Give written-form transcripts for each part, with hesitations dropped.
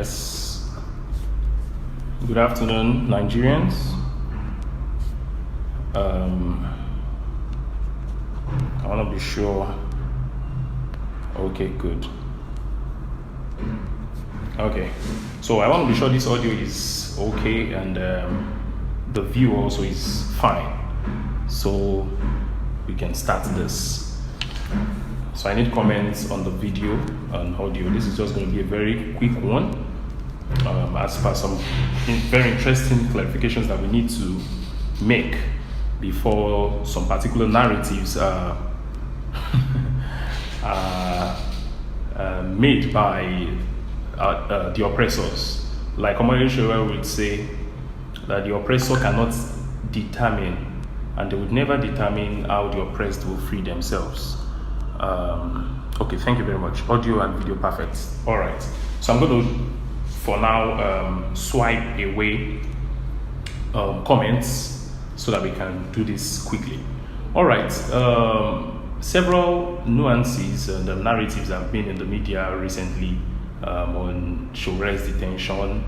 Yes. Good afternoon, Nigerians. I want to be sure. Okay, good. Okay, so I want to be sure this audio is okay and the view also is fine. So we can start this. So I need comments on the video and audio. This is just going to be a very quick one. As per some very interesting clarifications that we need to make before some particular narratives are made by the oppressors. Like Omar Shower would say that the oppressor cannot determine, and they would never determine how the oppressed will free themselves. Okay, thank you very much. Audio and video perfect. All right. So I'm going to, for now, swipe away comments so that we can do this quickly. All right. Several nuances and narratives have been in the media recently on Showere's detention,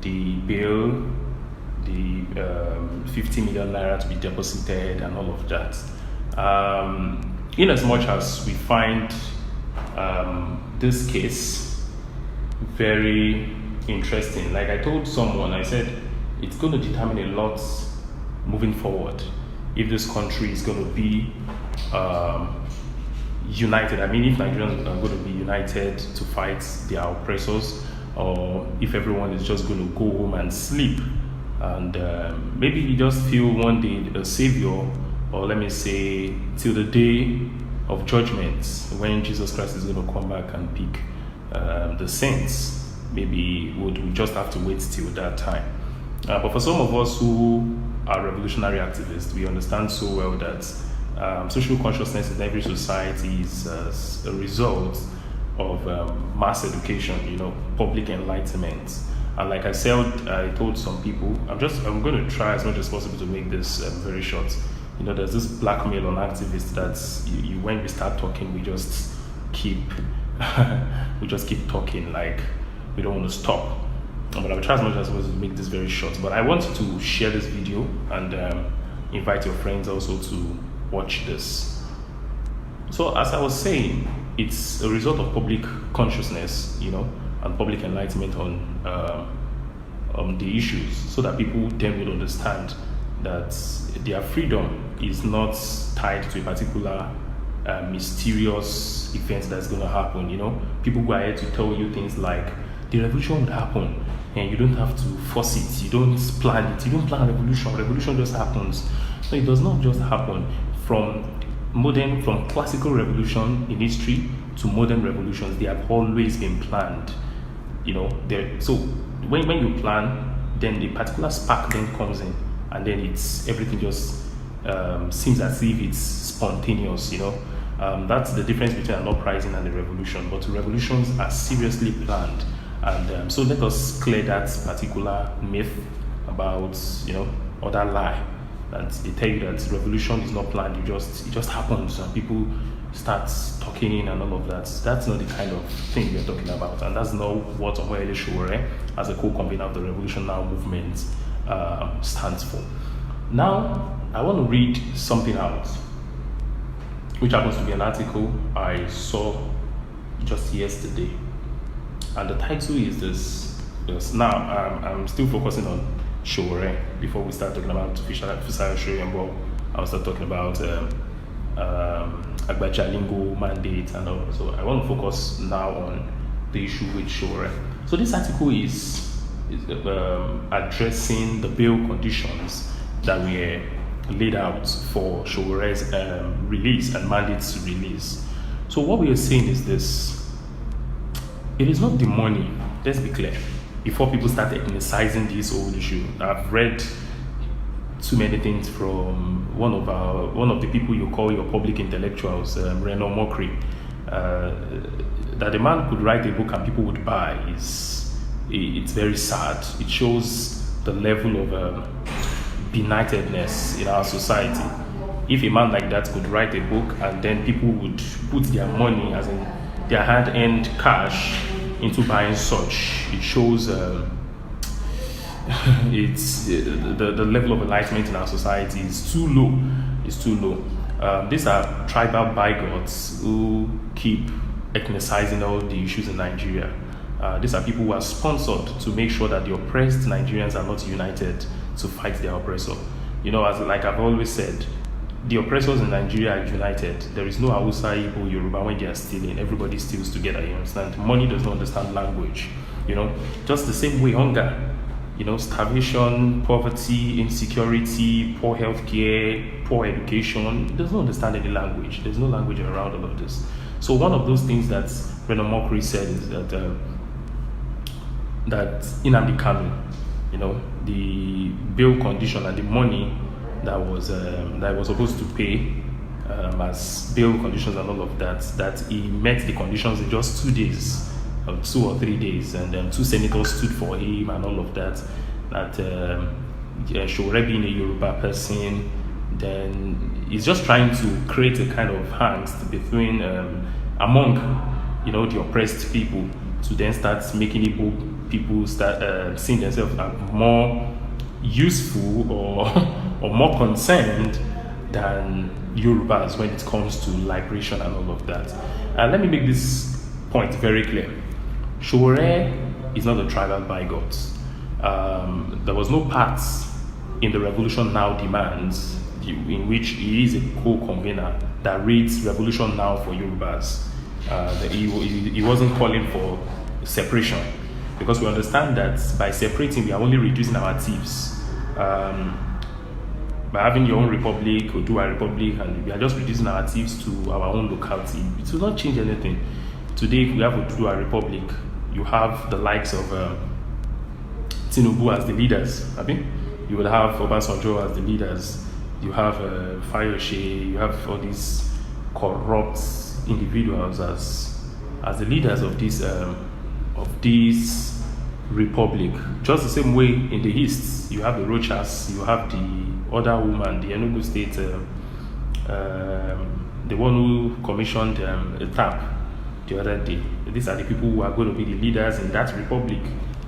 the bail, the 50 million naira to be deposited, and all of that. In as much as we find this case very interesting, like I told someone, I said it's going to determine a lot moving forward if this country is going to be united. I mean, if Nigerians are going to be united to fight their oppressors, or if everyone is just going to go home and sleep and maybe you just feel one day a savior, or let me say till the day of judgment when Jesus Christ is going to come back and pick the saints. Maybe we just have to wait till that time. But for some of us who are revolutionary activists, we understand so well that social consciousness in every society is a result of mass education, public enlightenment. And like I said, I told some people, I'm going to try as much as possible to make this very short. There's this blackmail on activists that when we start talking, we just keep talking, like we don't want to stop. But I'll try as much as possible to make this very short. But I want to share this video and invite your friends also to watch this. So as I was saying, it's a result of public consciousness, and public enlightenment on the issues, so that people then will understand that their freedom is not tied to a particular mysterious event that's going to happen. People go ahead to tell you things like the revolution would happen and you don't have to force it, you don't plan it, you don't plan revolution just happens. So it does not just happen. From classical revolution in history to modern revolutions, they have always been planned. So when you plan, then the particular spark then comes in, and then everything just seems as if it's spontaneous. That's the difference between an uprising and a revolution. But revolutions are seriously planned, and so let us clear that particular myth about other lie that they tell you that revolution is not planned. It just happens and people start talking and all of that. That's not the kind of thing we're talking about, and that's not what Omar Showere, as a co-convener of the Revolution Now movement, stands for. Now, I want to read something out, which happens to be an article I saw just yesterday, and the title is this. Yes. Now, I'm still focusing on Showere before we start talking about official Showere. I'll start talking about Agbajalingo mandate and all. So I want to focus now on the issue with Showere. So this article is addressing the bail conditions that were laid out for Showere's release and mandates to release. So what we are saying is this: it is not the money. Let's be clear. Before people start ethnicizing this whole issue, I've read too many things from one of the people you call your public intellectuals, Reno Mokri, that a man could write a book and people would buy. It's very sad. It shows the level of benightedness in our society. If a man like that could write a book and then people would put their money, as in their hard-earned cash, into buying such, it shows it's the level of enlightenment in our society is too low. It's too low. These are tribal bigots who keep ethnicizing all the issues in Nigeria. These are people who are sponsored to make sure that the oppressed Nigerians are not united to fight their oppressor. As like I've always said, the oppressors in Nigeria are united. There is no Hausa, Igbo, Yoruba when they are stealing. Everybody steals together, you understand? Money does not understand language. Just the same way hunger, starvation, poverty, insecurity, poor healthcare, poor education, does not understand any language. There's no language around all of this. So one of those things that Renan Mokri said is that Nnamdi Kanu, the bail condition and the money that was supposed to pay as bail conditions and all of that he met the conditions in just 2 days, 2 or 3 days, and then 2 senators stood for him and all of that. That Showore being a Yoruba person, then he's just trying to create a kind of angst between among the oppressed people, to then start making Igbo people start seeing themselves as more useful or more concerned than Yorubas when it comes to liberation and all of that. Let me make this point very clear. Showore is not a tribal bigot. There was no part in the Revolution Now demands in which he is a co-convener that reads Revolution Now for Yorubas. He wasn't calling for separation, because we understand that by separating we are only reducing our thieves. By having your own republic or do a republic, and we are just reducing our thieves to our own locality, it will not change anything. Today, if we have to do a republic, you have the likes of Tinubu as the leaders. You will have Obasanjo as the leaders. You have Fayose. You have all these corrupt individuals as the leaders of this republic. Just the same way in the East, you have the Rochas, you have the other woman, the Enugu State, the one who commissioned a tap the other day. These are the people who are going to be the leaders in that republic.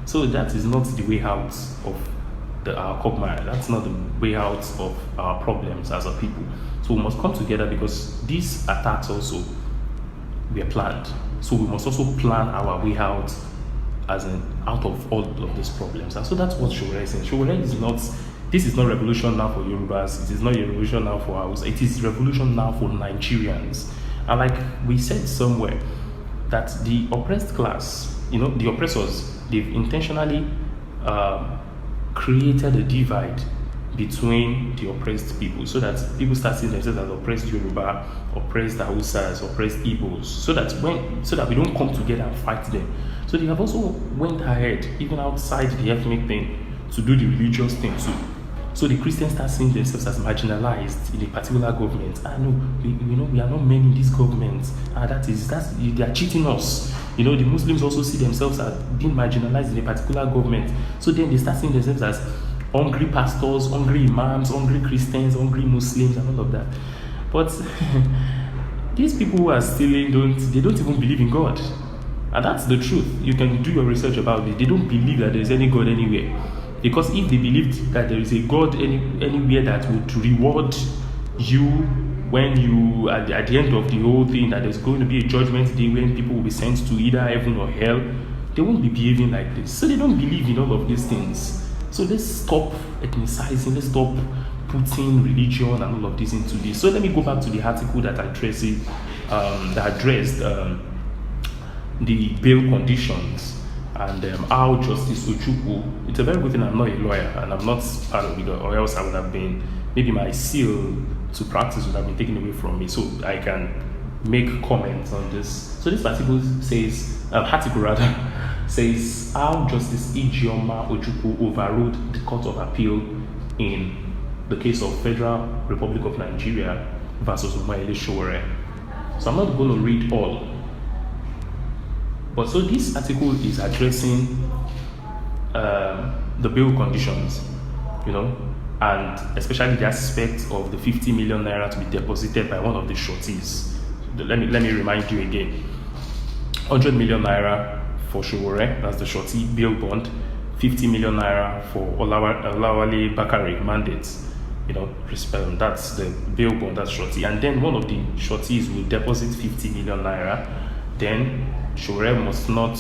So that is not the way out of our quagmire. That's not the way out of our problems as a people. So we must come together, because these attacks also were planned. So we must also plan our way out out of all of these problems. And so that's what Showore is saying. Showore is not, this is not revolution now for Yorubas, it is not a revolution now for Hausa, it is revolution now for Nigerians. And like we said somewhere, that the oppressed class, the oppressors, they've intentionally created a divide between the oppressed people, so that people start seeing themselves as oppressed Yoruba, oppressed Hausas, oppressed Igbos, so that we don't come together and fight them. So they have also went ahead, even outside the ethnic thing, to do the religious thing too. So the Christians start seeing themselves as marginalized in a particular government. No, we are not men in this government. They are cheating us. The Muslims also see themselves as being marginalized in a particular government. So then they start seeing themselves as hungry pastors, hungry imams, hungry Christians, hungry Muslims, and all of that. But these people who are stealing they don't even believe in God. And that's the truth. You can do your research about it. They don't believe that there's any God anywhere. Because if they believed that there is a God anywhere that would reward you when you, at the end of the whole thing, that there's going to be a judgment day when people will be sent to either heaven or hell, they won't be behaving like this. So they don't believe in all of these things. So let's stop ethnicizing, let's stop putting religion and all of this into this. So let me go back to the article that addressed the bail conditions and how Justice Ojukwu, it's a very good thing I'm not a lawyer and I'm not part of it, or else I would have been, maybe my seal to practice would have been taken away from me, so I can make comments on this. So this article says, says how Justice Ijeoma Ojukwu overruled the Court of Appeal in the case of Federal Republic of Nigeria versus Umayele Showore. So I'm not going to read all. But so this article is addressing the bail conditions, and especially the aspect of the 50 million naira to be deposited by one of the shorties. Let me remind you again. 100 million naira for Showore, that's the shorty bail bond, 50 million naira for Olawale Bakare mandates. That's the bail bond, that's shorty. And then one of the shorties will deposit 50 million naira. Then Showore must not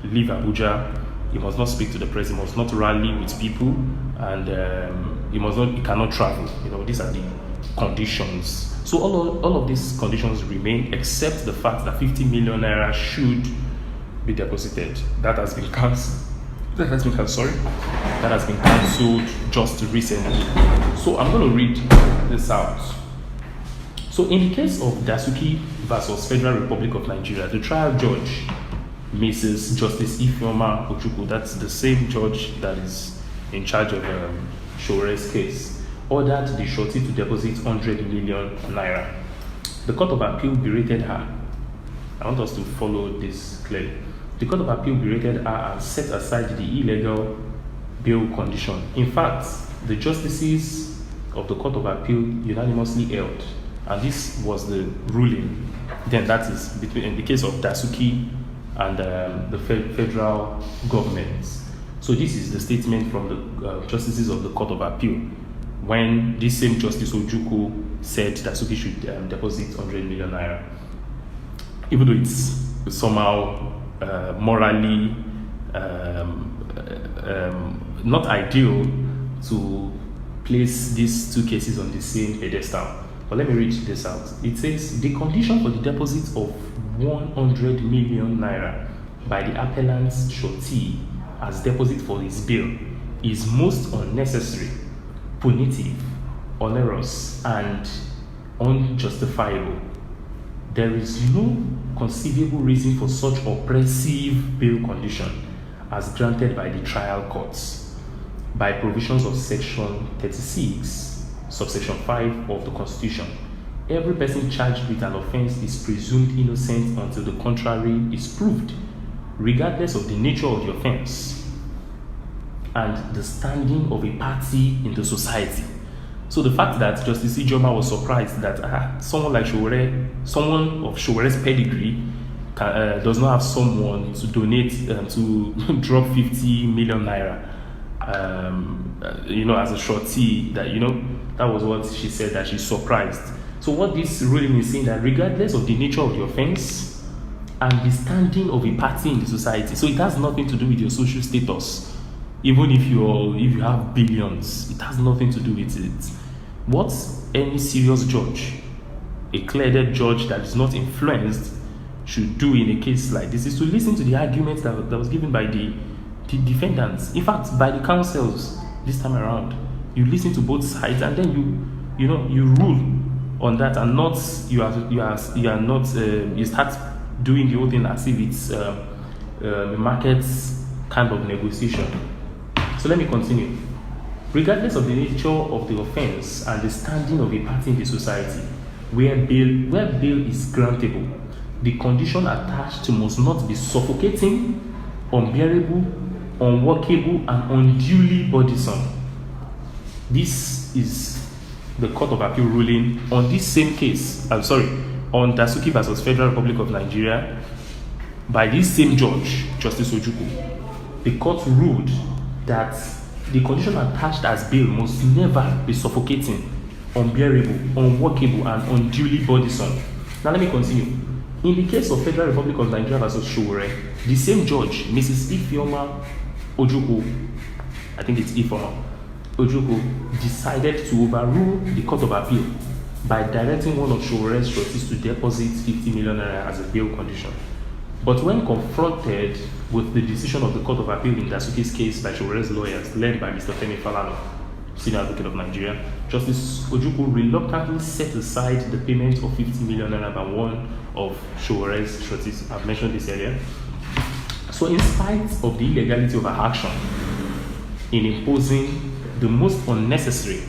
leave Abuja. He must not speak to the press. He must not rally with people, and he cannot travel. These are the conditions. So all of these conditions remain, except the fact that 50 million naira should be deposited. That has been cancelled. That has been cancelled just recently. So I'm going to read this out. So in the case of Dasuki versus Federal Republic of Nigeria, the trial judge, Mrs. Justice Ifeoma Ojukwu, that's the same judge that is in charge of Showore's case, ordered the shorty to deposit 100 million naira. The Court of Appeal berated her. I want us to follow this clearly. The Court of Appeal berated her and set aside the illegal bail condition. In fact, the justices of the Court of Appeal unanimously held, and this was the ruling, then that is in the case of Dasuki and the federal government. So this is the statement from the justices of the Court of Appeal when this same Justice Ojukwu said Dasuki should deposit 100 million naira. Even though it's somehow morally not ideal to place these two cases on the same pedestal. But let me read this out. It says, the condition for the deposit of 100 million naira by the appellant's shorty as deposit for his bail is most unnecessary, punitive, onerous, and unjustifiable. There is no conceivable reason for such oppressive bail condition as granted by the trial courts by provisions of section 36, subsection 5 of the Constitution. Every person charged with an offense is presumed innocent until the contrary is proved, regardless of the nature of the offense and the standing of a party in the society. So the fact that Justice Ijoma was surprised that someone like Showore, someone of Showore's pedigree, does not have someone to donate to drop 50 million naira, as a shorty, that was what she said, that she's surprised. So what this ruling is saying, that regardless of the nature of the offense and the standing of a party in the society, so it has nothing to do with your social status. Even if you have billions, it has nothing to do with it. What any serious judge, a clear-headed judge that is not influenced, should do in a case like this is to listen to the arguments that was given by the defendants. In fact, by the counsels this time around, you listen to both sides and then you rule on that, and not you start doing the whole thing as if it's a market kind of negotiation. So let me continue. Regardless of the nature of the offense and the standing of a party in the society, where bail is grantable, the condition attached must not be suffocating, unbearable, unworkable, and unduly burdensome. This is the Court of Appeal ruling on this same case, on Dasuki versus Federal Republic of Nigeria, by this same judge, Justice Ojukwu. The court ruled that the condition attached as bail must never be suffocating, unbearable, unworkable, and unduly burdensome. Now let me continue. In the case of Federal Republic of Nigeria versus Showore, the same judge, Mrs. Ifeoma Ojukwu, I think it's Ifeoma Ojukwu, decided to overrule the Court of Appeal by directing one of Showore's shorties to deposit 50 million naira as a bail condition. But when confronted with the decision of the Court of Appeal in Dasuki's case by Showore's lawyers, led by Mr. Femi Falana, Senior Advocate of Nigeria, Justice Ojukwu reluctantly set aside the payment of 50 million naira by one of Showore's shorties. I've mentioned this earlier. So in spite of the illegality of her action in imposing the most unnecessary,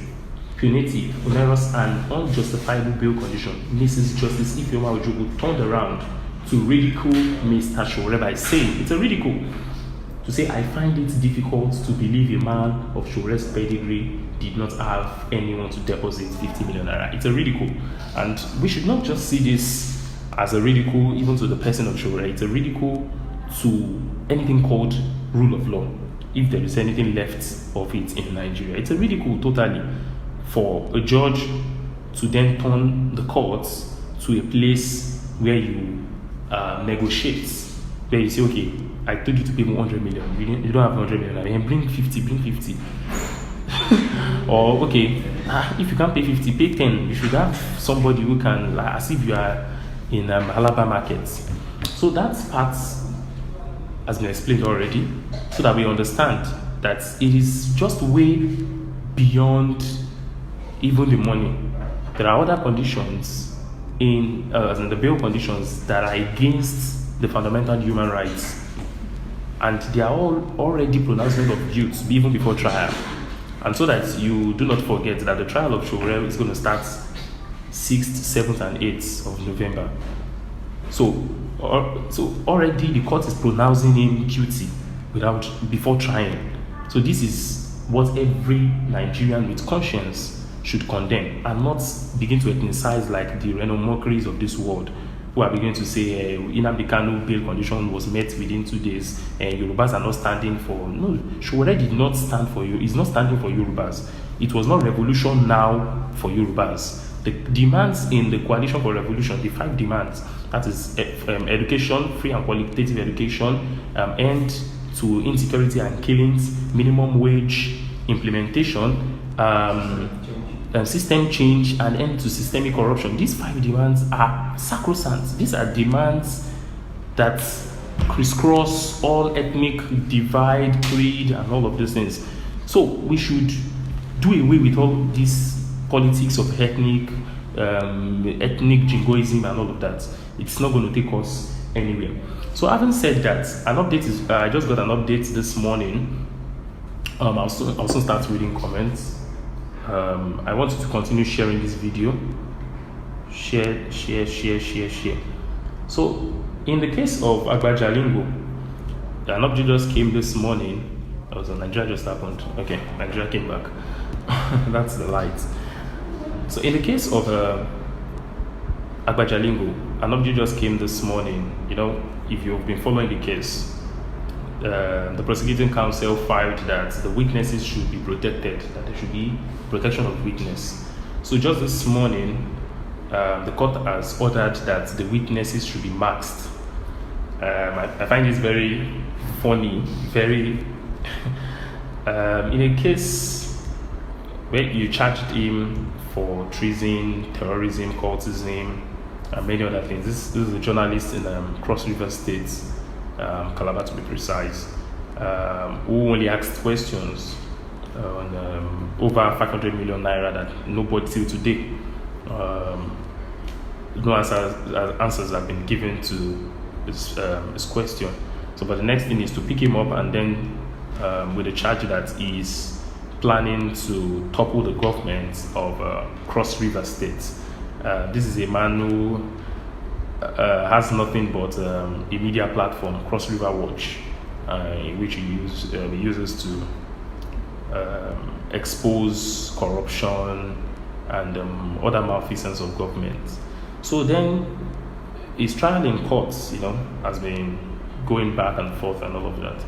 punitive, onerous, and unjustifiable bail condition, Mrs. Justice Ifeoma Ojukwu turned around to ridicule Mr. Showore by saying, it's a ridicule, to say, I find it difficult to believe a man of Showore's pedigree did not have anyone to deposit 50 million naira. It's a ridicule. And we should not just see this as a ridicule even to the person of Showore. It's a ridicule to anything called rule of law, if there is anything left of it in Nigeria. It's a ridicule totally for a judge to then turn the courts to a place where you negotiate, where you say, okay, I told you to pay me 100 million, you don't have 100 million, I mean, bring 50. Or okay, if you can't pay 50, pay 10. You should have somebody who can, like, as if you are in Alaba market. So that part has been explained already, so that we understand that it is just way beyond even the money. There are other conditions in the bail conditions that are against the fundamental human rights, and they are all already pronouncement of guilt even before trial. And so that you do not forget that the trial of Showrel is going to start 6th, 7th, and 8th of November. So already the court is pronouncing him guilty before trying. So this is what every Nigerian with conscience should condemn, and not begin to ethnicize like the random mockeries of this world, who are beginning to say Nnamdi Kanu bail condition was met within 2 days, and Yorubas are not standing for. No, Showore did not stand for you. It's not standing for Yorubas. It was not revolution now for Yorubas. The demands in the Coalition for Revolution, the 5 demands, that is education, free and qualitative education, end to insecurity and killings, minimum wage implementation, system change, and end to systemic corruption. These 5 demands are sacrosanct. These are demands that crisscross all ethnic divide, creed, and all of these things. So we should do away with all this politics of ethnic jingoism and all of that. It's not going to take us anywhere. So having said that, an update is I just got an update this morning. I'll soon start reading comments. I want you to continue sharing this video. Share. So in the case of Agbajalingo, an update just came this morning. Nigeria just happened. Okay, Nigeria came back. That's the light. So in the case of Agbajalingo, an update just came this morning. You know, if you've been following the case, the prosecuting counsel filed that the witnesses should be protected, that there should be protection of witness. So just this morning, the court has ordered that the witnesses should be masked. I find this very funny, very in a case where you charged him for treason, terrorism, cultism, and many other things. This is a journalist in Cross River State, Calabar to be precise, who only asked questions on over 500 million naira that nobody till today, no answers have been given to his question. So, but the next thing is to pick him up and then with the charge that he's planning to topple the government of Cross River State. This is a man who has nothing but a media platform, Cross River Watch, which he uses to expose corruption and other malfeasance of government. So then his trial in courts, has been going back and forth and all of that.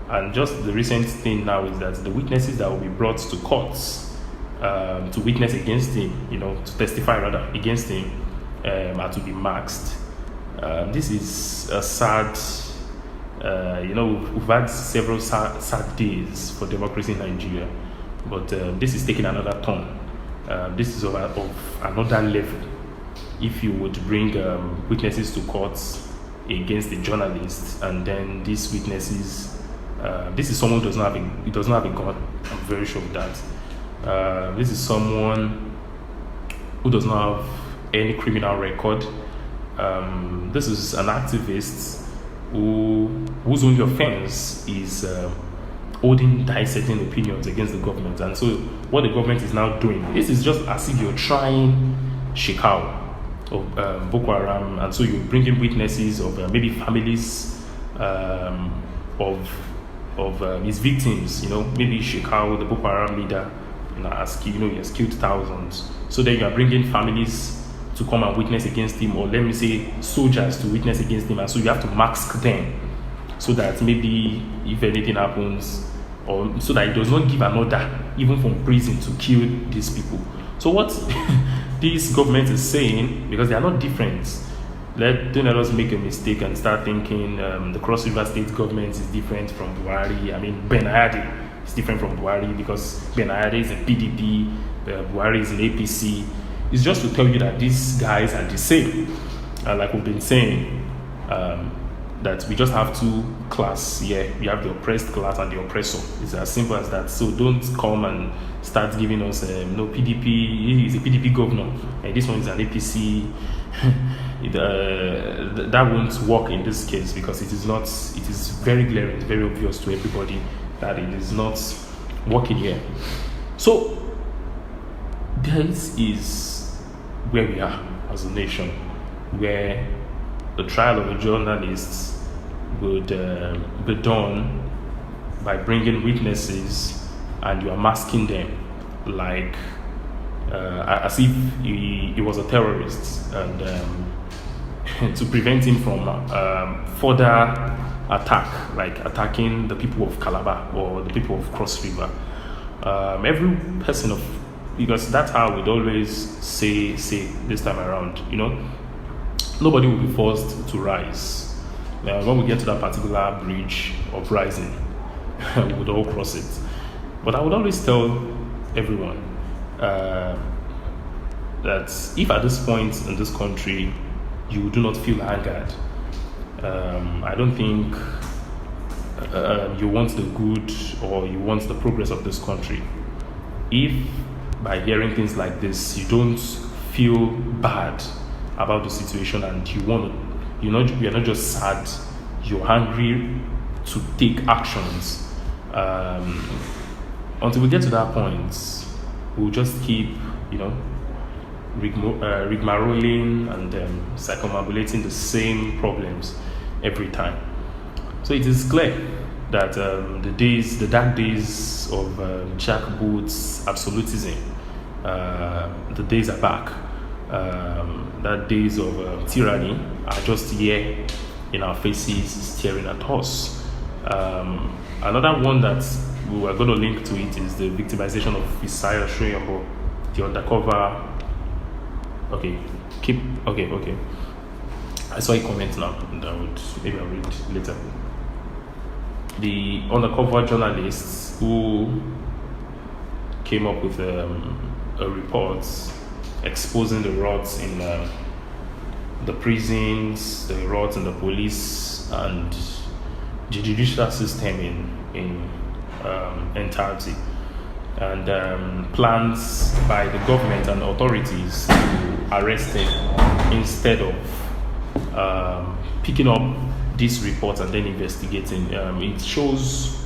And just the recent thing now is that the witnesses that will be brought to courts to witness against him, to testify rather against him, are to be masked. This is a sad, we've had several sad days for democracy in Nigeria, but this is taking another turn. This is of another level. If you would bring witnesses to courts against a journalist, and then these witnesses, this is someone who does not have a gun. I'm very sure of that. This is someone who does not have any criminal record. This is an activist whose only offense is holding dissecting opinions against the government. And so what the government is now doing, this is just as if you're trying Shekau of Boko Haram, and so you bring in witnesses of maybe families of his victims, maybe Shekau, the Boko Haram leader, he has killed thousands. So then you are bringing families to come and witness against him, or let me say soldiers to witness against him, and so you have to mask them so that maybe if anything happens, or so that it does not give an order, even from prison, to kill these people. So what this government is saying, because they are not different, don't let us make a mistake and start thinking the Cross River State government is different from Buhari. I mean, Ben Ayade is different from Buhari because Ben Ayade is in PDP, Buhari is in APC. It's just to tell you that these guys are the same. Like we've been saying, that we just have two classes here. We have the oppressed class and the oppressor. It's as simple as that. So don't come and start giving us no PDP. He is a PDP governor, and this one is an APC. That won't work in this case, because it is not. It is very glaring, very obvious to everybody that it is not working here. So this is where we are as a nation, where the trial of a journalist would be done by bringing witnesses, and you are masking them like as if he was a terrorist, and to prevent him from further attack, like attacking the people of Calabar or the people of Cross River. Every person of, because that's how we'd always say this time around, nobody will be forced to rise. When we get to that particular bridge of rising, we would all cross it. But I would always tell everyone that if at this point in this country you do not feel angered, I don't think you want the good or you want the progress of this country. If by hearing things like this you don't feel bad about the situation and you're not just sad, you're hungry to take actions, until we get to that point, we'll just keep rigmaroling and circumambulating the same problems every time. So it is clear that the dark days of jackboots absolutism, the days are back. That days of tyranny are just here in our faces, staring at us. Another one that we are going to link to it is the victimization of Isaiah Shoyombo, the undercover. Okay. I saw a comment now that maybe I'll read later. The undercover journalists who came up with a report exposing the rots in the prisons, the rots in the police, and the judicial system in entirety, and plans by the government and authorities to arrest them instead of picking up these reports and then investigating. It shows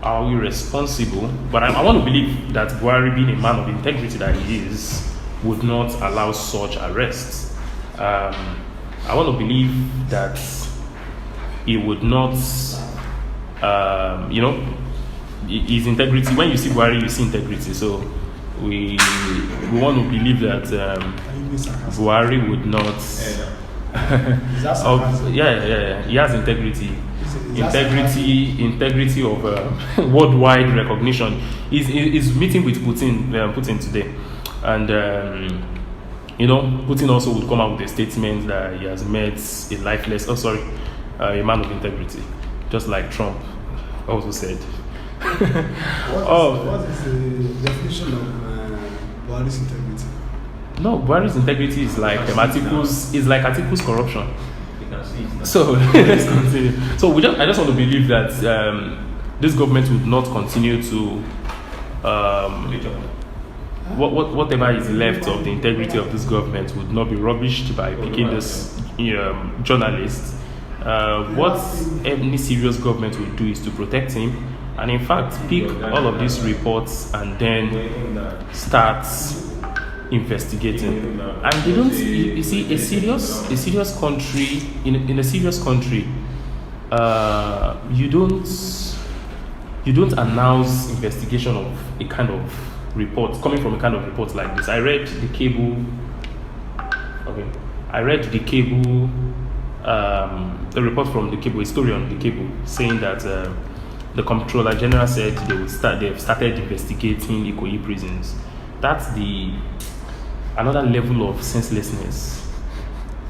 how irresponsible, but I want to believe that Buhari, being a man of integrity that he is, would not allow such arrests. I want to believe that he would not, his integrity. When you see Buhari, you see integrity. So we want to believe that Buhari would not. He has integrity. Integrity of worldwide recognition. He's meeting with Putin today, and Putin also would come out with a statement that he has met a man of integrity, just like Trump also said. What is the definition of Buhari's integrity? No, Buhari's integrity is like Atiku's corruption. So let's continue. So I just want to believe that this government would not continue to whatever is left of the integrity of this government would not be rubbished by picking this journalist. What any serious government will do is to protect him, and in fact pick all of these reports and then start investigating. And they don't. You see, a serious country in a serious country, you don't announce investigation of a kind of report coming from a kind of report like this. I read the cable a report from the Cable, a story on the Cable, saying that the Comptroller General said they've started investigating Ikoyi prisons. That's another level of senselessness.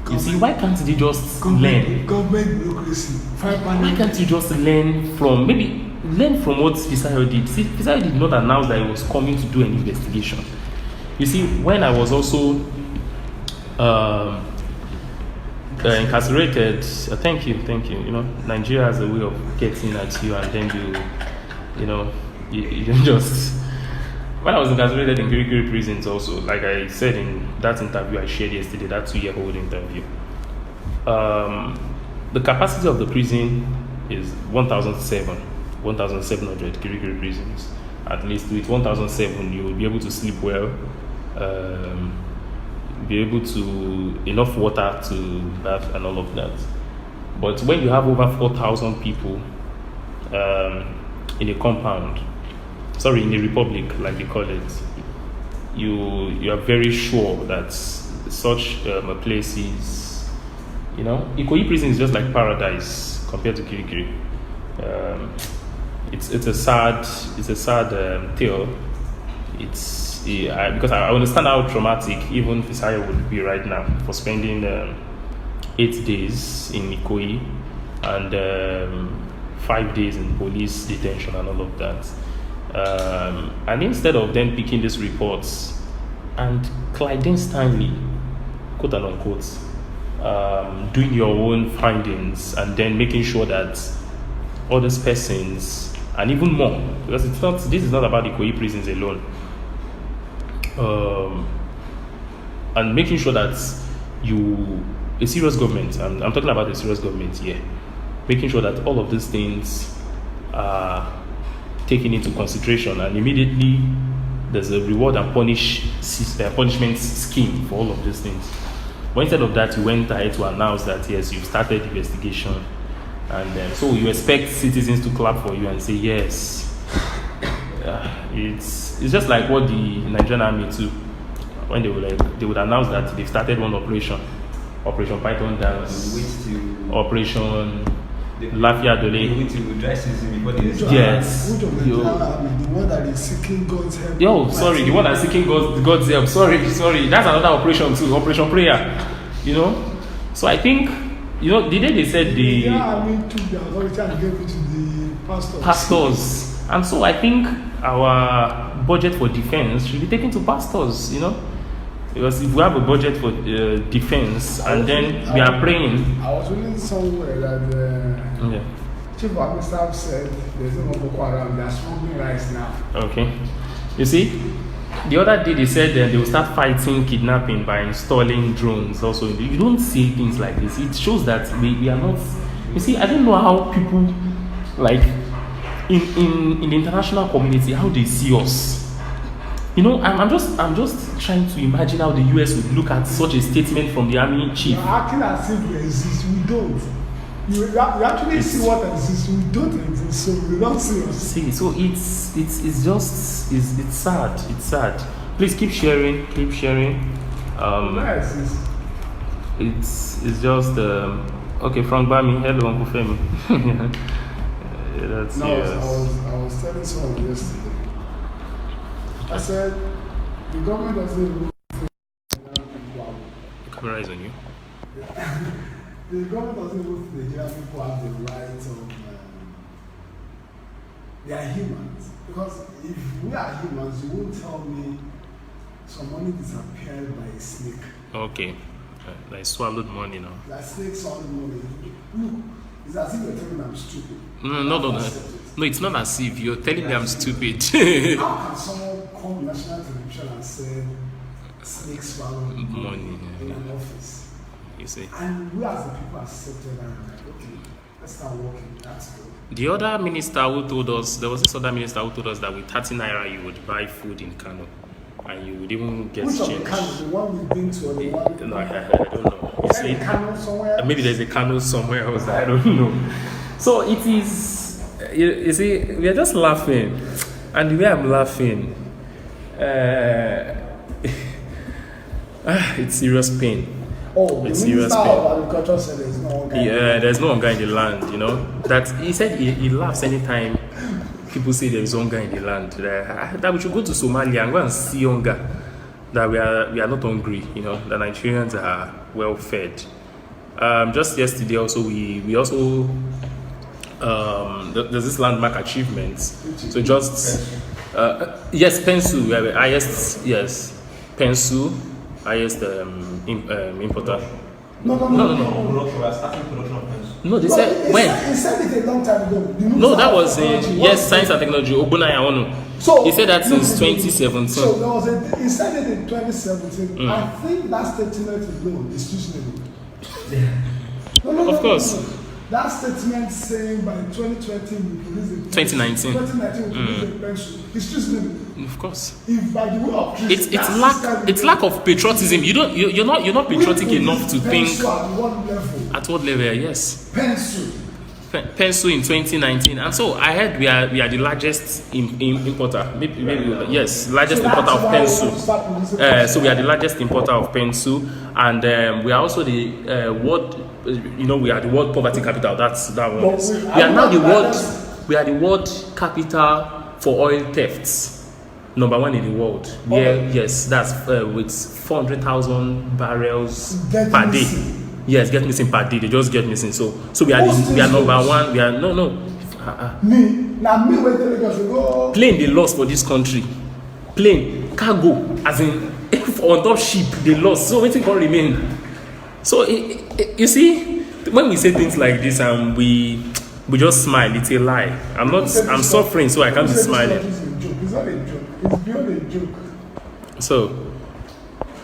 You see, why can't they just learn? Government bureaucracy. Why can't you just learn from what Fisayo did? See, Fisayo did not announce that he was coming to do an investigation. You see, when I was also incarcerated, thank you. You know, Nigeria has a way of getting at you, and then you don't just. When I was incarcerated in Kirikiri prisons, also, like I said in that interview I shared yesterday, that 2-year-old interview, the capacity of the prison is 1,700 Kirikiri prisons. At least with 1,007, you will be able to sleep well, be able to enough water to bath and all of that. But when you have over 4,000 people in a compound, in a republic, like they call it, you are very sure that such a place is, Ikoyi prison is just like paradise compared to Kirikiri. It's a sad tale. Because I understand how traumatic even Fisayo would be right now for spending 8 days in Ikoyi and 5 days in police detention and all of that. And instead of them picking these reports and clandestinely, quote and unquote, doing your own findings and then making sure that all these persons, and even more, because this is not about Ikoyi prisons alone, and making sure that a serious government, I'm talking about a serious government here, making sure that all of these things are taken into consideration, and immediately there's a reward and punishment scheme for all of these things. But instead of that, you went ahead to announce that yes, you've started investigation, and so you expect citizens to clap for you and say yes. It's just like what the Nigerian army too, when they would announce that they've started one Operation Python Dance, Operation Lafia Dole. Yes. Which of the one that is seeking God's help? The one that's seeking God's help. Sorry. That's another operation too, Operation Prayer. So I think, the day they said the army took the authority and gave it to the pastors. And so I think our budget for defense should be taken to pastors, because if we have a budget for defense and then we are praying. I was reading somewhere that the chief of army staff said there's no more Boko Haram, they are smuggling rice now. Okay. You see, the other day they said that they will start fighting kidnapping by installing drones also. You don't see things like this. It shows that we are not. You see, I don't know how people, like, in the international community, how they see us. I'm just trying to imagine how the US would look at such a statement from the army chief. You're acting as if we exist. We don't. You actually see what exists. We don't exist, so we don't see us. See, so it's sad. It's sad. Please keep sharing. It's just okay. Frank Bami, hello, Uncle Femi. That's no, I was telling someone yesterday. I said the government doesn't even. The camera is on you. The government doesn't even think Nigerian people have the right of. They are humans. Because if we are humans, you won't tell me some money disappeared by a snake. Okay. Like swallowed money now. That snake swallowed money. Look, it's as if you're telling me I'm stupid. No, it's not as if you're telling me I'm stupid. How can someone come national television and say snake swallowed money in an office? You see. And we as the people accepted that and like, okay, let's start working. That's good. The other minister who told us, there was this other minister who told us that with 30 naira you would buy food in Kano. And you would even get which change. Which of the Kano? The one we've been to or the one? No, I don't know. Is there a Kano somewhere? Maybe there's a Kano somewhere else. I don't know. So it is, you see, we are just laughing. And the way I'm laughing, it's serious pain. Oh, with the serious Minister pain. of Agriculture said there's no hunger. Yeah, there's no hunger in the land, you know. That he said he laughs anytime people say there is hunger in the land. That we should go to Somalia and go and see hunger. That we are not hungry, you know. The Nigerians are well fed. Just yesterday also we also there's this landmark achievement. So just yes, Pensu, we have the highest, yes, Pensu, highest importer. No. No, they said when? He said it a long time ago. No, that was in science and technology. Obunaya Onu. So he said that since 2017. So there was he said it in 2017. I think that statement alone is reasonable. No. Of course. No. That statement saying by 2020 we produce a 2019 we produce a pension. It's reasonable. Of course. If by the way of it's lack of patriotism. You're not patriotic enough to think at what level? At what level? Yes. Pencil in 2019, and so I heard we are the largest importer. Maybe yes, largest importer of pencil. So we are the largest importer of pencil, and we are also the world. We are the world poverty capital. That's that one. We are now the world. We are the world capital for oil thefts. Number 1 in the world. Yeah, yes, that's with 400,000 barrels per day. Yes, get missing per day. They just get missing. So we are number 1. We are no. Me where the go. Plane they lost for this country. Plane cargo as in on top ship they lost. So waiting for remain. So you see, when we say things like this and we just smile, it's a lie. I'm suffering, so I can't be smiling. It's not a joke. It's beyond a joke.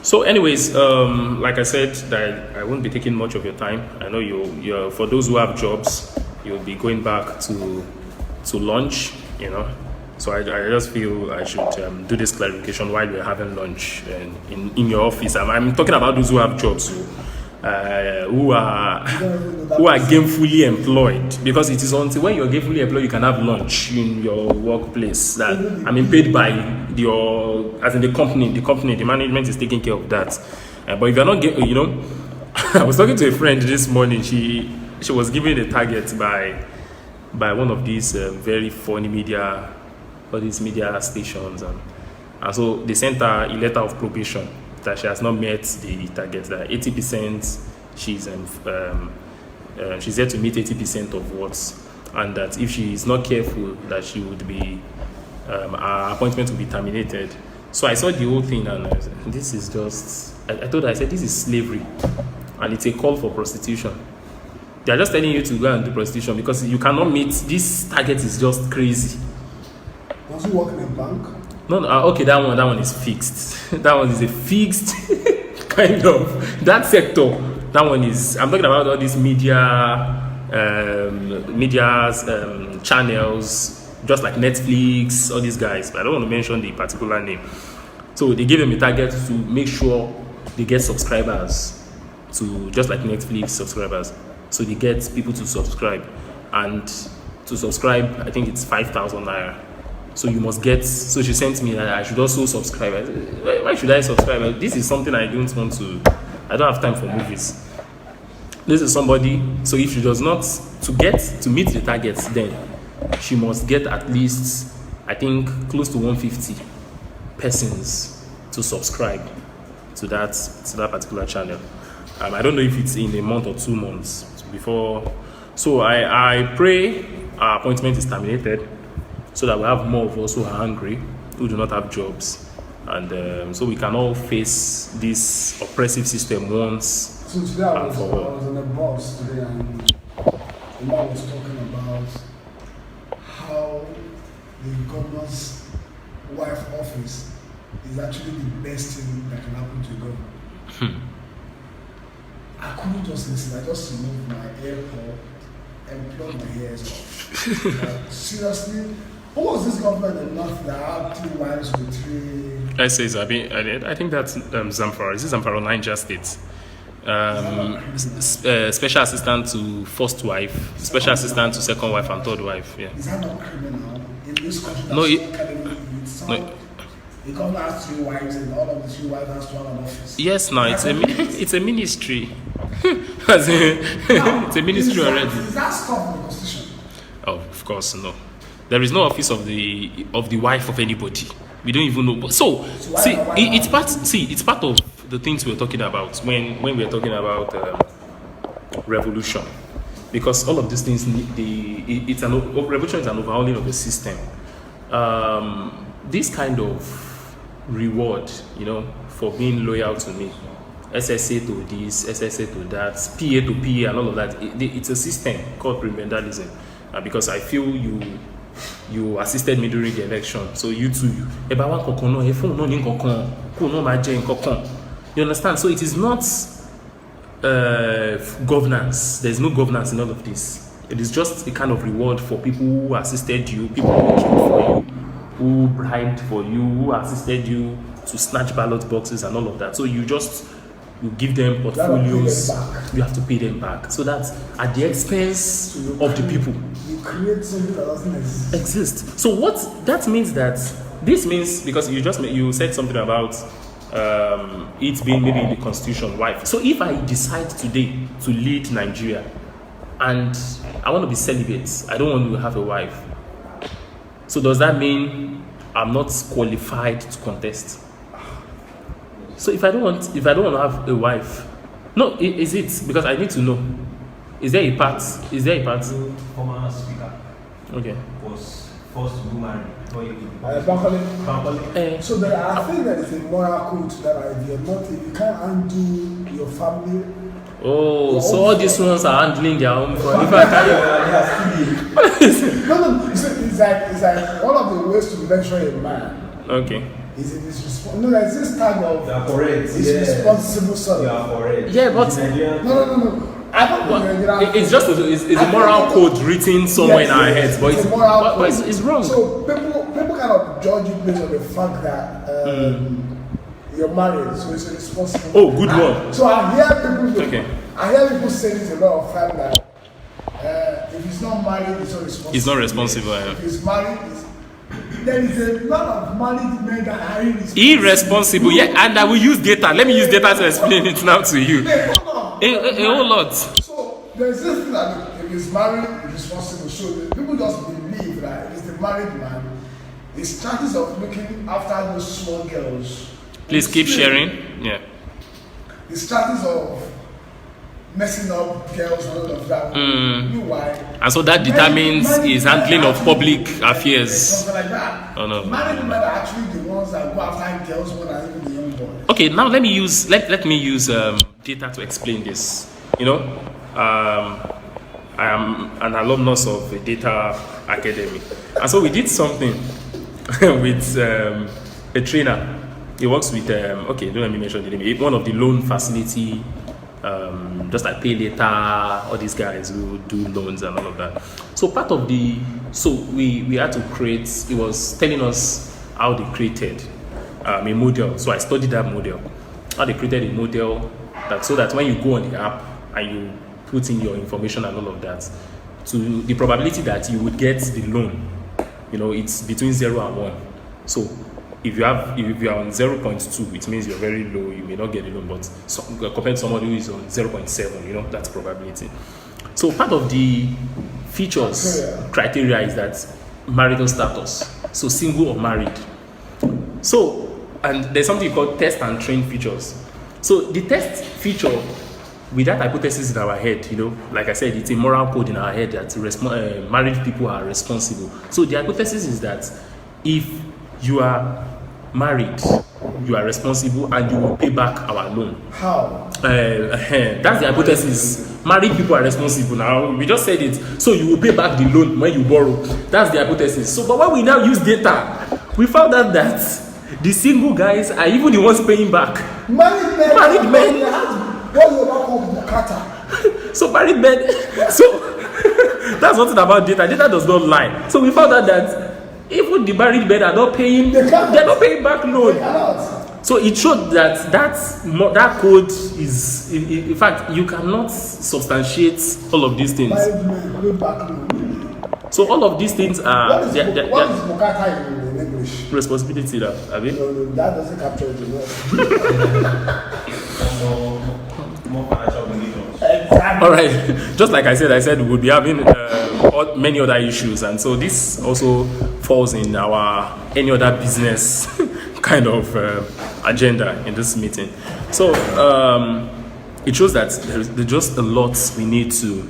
So anyways, like I said, that I won't be taking much of your time. I know you're for those who have jobs, you'll be going back to lunch, you know. So I just feel I should do this clarification while we're having lunch in your office. I'm talking about those who have jobs, who are gainfully employed, because it is until when you're gainfully employed you can have lunch in your workplace. That paid by the company. The management is taking care of that. But if you're not I was talking to a friend this morning. She was given a target by one of these very funny media stations, and so they sent her a letter of probation that she has not met the target, that 80% she's yet to meet 80% of what, and that if she is not careful that she would be her appointment will be terminated. So I saw the whole thing and I said, this is just, I told her, I said, this is slavery and it's a call for prostitution. They are just telling you to go and do prostitution because you cannot meet this target. Is just crazy. Does he work in a bank? No, okay, that one is fixed. That one is a fixed kind of that sector. That one is. I'm talking about all these channels, just like Netflix, all these guys. But I don't want to mention the particular name. So they give them a target to make sure they get subscribers, to just like Netflix subscribers. So they get people to subscribe, and to subscribe, I think it's 5,000 naira. So you must get. So she sent me that I should also subscribe. I said, why should I subscribe? This is something I don't want to. I don't have time for movies. This is somebody. So if she does not to meet the targets, then she must get at least, I think, close to 150 persons to subscribe to that particular channel. I don't know if it's in a month or 2 months before. So I pray our appointment is terminated, so that we have more of us who are hungry, who do not have jobs, and so we can all face this oppressive system once. So today I was on a bus today, and the man was talking about how the governor's wife office is actually the best thing that can happen to a governor. I couldn't just listen. I just removed my AirPod and plugged my ears off. Seriously, who was this government in North that had 2 wives with 3? I think that's Zamfara. Is it Zamfara, Niger State? Special assistant to first wife, special assistant to second wife and third wife. Yeah. Is that not criminal in this country? No, the governor has 3 wives, and all of the 3 wives has to have an office. Yes, no, it's a it's a ministry. It's a ministry already. Is that stuff in the Constitution? Oh, of course, no. There is no office of the wife of anybody. We don't even know. So see, it's part. See, it's part of the things we're talking about when we're talking about revolution, because all of these things revolution is an overhauling of the system. This kind of reward, for being loyal to me, SSA to this, SSA to that, PA to PA, and all of that. It's a system called prebendalism, because I feel you assisted me during the election, so you too. You understand? So it is not governance. There's no governance in all of this. It is just a kind of reward for people who assisted you, people who killed for you, who bribed for you, who assisted you to snatch ballot boxes and all of that. So you give them portfolios. You have to pay them back. So that's at the expense of the people. You create something that doesn't exist. So what that means this means, because you said something about it being maybe in the constitution, wife. So if I decide today to lead Nigeria and I want to be celibate, I don't want to have a wife, so does that mean I'm not qualified to contest? So if I don't want to have a wife, no, is it because I need to know? Is there a part? Former speaker. Okay. Was forced to do marriage before you could. So I think there is a moral code to that idea. If you can't undo your family. Oh, so all these ones are handling their own. If I No. It's like one of the ways to measure a man. Okay. Is it his responsible? No, there's this kind of. You are correct. It's responsible son. You are correct. Yeah, but No. I don't think it's just a moral code written somewhere in our heads, but it's wrong. So people kind of judge it based on the fact that you're married, so it's a responsible. Oh, good one. So I hear people say this a lot of time that if he's not married, he's not responsible. He's not responsible. If he's married, there is a lot of married men that are irresponsible. Yeah, and I will use data. Let me use data to explain it now to you. A whole lot. So there's this thing that if he's married, he's responsible. So people just believe that if he's the married man, his chances of looking after those small girls. Please keep sharing. Yeah. His chances of messing up girls and all of that. Why? And so that determines his handling of public affairs. Something like that. Oh no. Married men are actually the ones that go after girls more than even the young boys. Okay, now let me use data to explain this. I am an alumnus of a data academy, and so we did something with a trainer. He works with don't let me mention the name. One of the loan facility, just like Pay Later, all these guys who do loans and all of that. So we had to create. He was telling us how they created a model. So I studied that model. How they created a model so that when you go on the app and you put in your information and all of that, to the probability that you would get the loan, it's between 0 and 1. So if you are on 0.2, it means you're very low, you may not get the loan, but compared to somebody who is on 0.7, that's probability. So part of the criteria is that marital status, so single or married. So, and there's something called test and train features. So the test feature, with that hypothesis in our head, like I said, it's a moral code in our head that married people are responsible. So the hypothesis is that if you are married, you are responsible and you will pay back our loan. How? That's the hypothesis. Married people are responsible. Now, we just said it. So you will pay back the loan when you borrow. That's the hypothesis. So, but when we now use data, we found out that the single guys are even the ones paying back. Married men. What you call Bukata? So married men. So that's one thing about data. Data does not lie. So we found out that even the married men are not paying. They're not paying back loan. So it showed that code is, in fact, you cannot substantiate all of these things. Married men pay back loan. So all of these things are. What is Bukata in English? Responsibility, that. No, that doesn't capture it. more financial obligations. Exactly. All right. Just like I said we would be having many other issues, and so this also falls in our any other business kind of agenda in this meeting. So it shows that there's just a lot we need to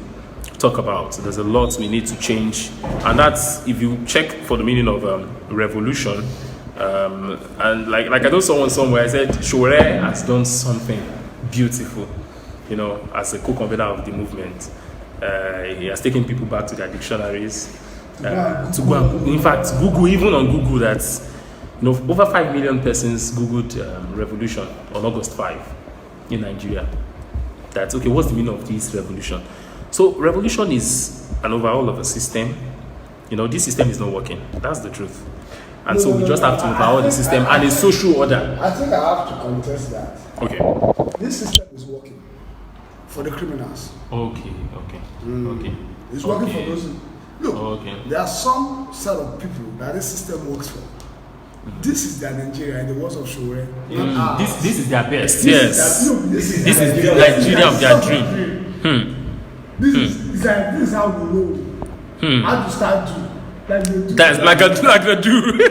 talk about. There's a lot we need to change, and that's if you check for the meaning of revolution. And like I told someone somewhere, I said Showore has done something beautiful, you know, as a co-convener of the movement. He has taken people back to their dictionaries. To go and, in fact, Google, even on Google, that's, you know, over 5 million persons Googled revolution on August 5 in Nigeria. That's okay. What's the meaning of this revolution? So revolution is an overhaul of a system. You know, this system is not working. That's the truth. And so we just have to overhaul the system and a social order. I think I have to contest that. Okay. This system is working for the criminals. Okay. Okay. It's working for those. Look, Okay. there are some set of people that this system works for. This is their Nigeria in the words of Showore. This is their best. This Yes. is This is the Nigeria of their dream. This is how we roll. How to start to. Like they do. That's like a do. Do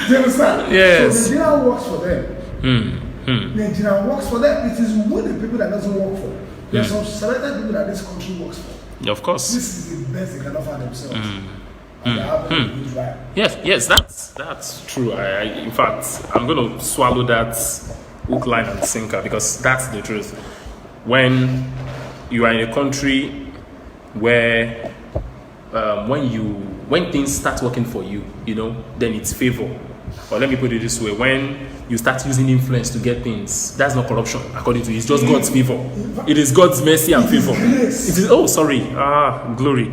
you understand? Yes. So Nigeria works for them. Nigeria works for them. It is when the people that doesn't work for. There are some selected people that this country works for. Of course. This is the best they can offer themselves. And they have a good right. Yes, that's true. In fact, I'm going to swallow that hook, line, and sinker because that's the truth. When you are in a country where when things start working for you, you know, then it's favor. Or let me put it this way: when you start using influence to get things, that's not corruption, according to you. It's just God's favor. It is God's mercy and favor. It is. Oh, sorry. Glory. I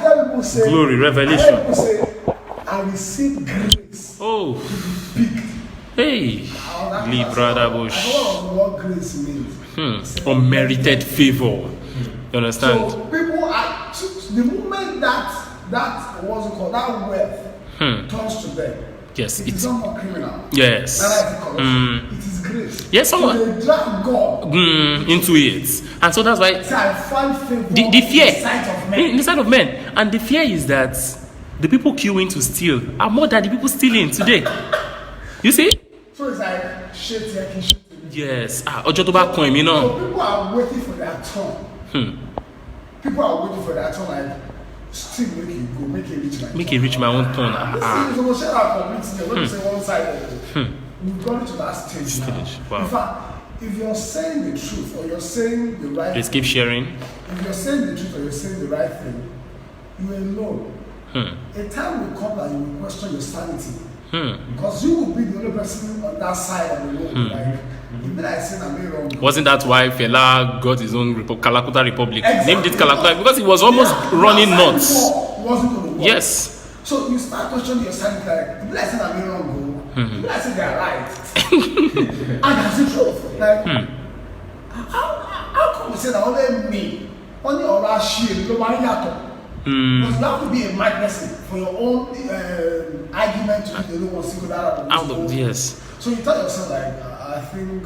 hear people say. Glory, revelation. I hear people say, I receive grace. Oh. Big. Hey. Brother Bush. I don't know what grace means. Unmerited favor. You understand? So people are the moment that what's it called, that wealth turns to them. Yes, it is it's not more criminal. yes. That is corruption. It is grace. Yes, someone So they drag God into it, and so that's why say, I find favor the fear in the sight of men. in the sight of men, and the fear is that the people queuing to steal are more than the people stealing today. You see? So it's like shit here, shit here. Yes. Ojo to ba coin mi So náà. people are waiting for their turn. People are waiting for their turn, like still make a rich man. Own turn. This is almost share our community. When you say one side, we've gone to that stage now. Wow. In fact, if you're saying the truth or you're saying the right Please keep sharing. if you're saying the truth or you're saying the right thing, you will know. A time will come that you will question your sanity. Because you will be the only person on that side of the road. Like, you'll be like saying I'm wrong. Wasn't that why Fela got his own Kalakuta Republic? Exactly. Named it Kalakuta because he was almost running nuts. It wasn't going to work. Yes. So you start questioning your sanity, like, you'll be like saying I'm wrong, bro. You'll be like saying they're right. And that's the truth. Like, how come you say that only me, only our shit, nobody got because you have to be a mad person for your own argument to be the only one single out of yes. So you tell yourself, like, I think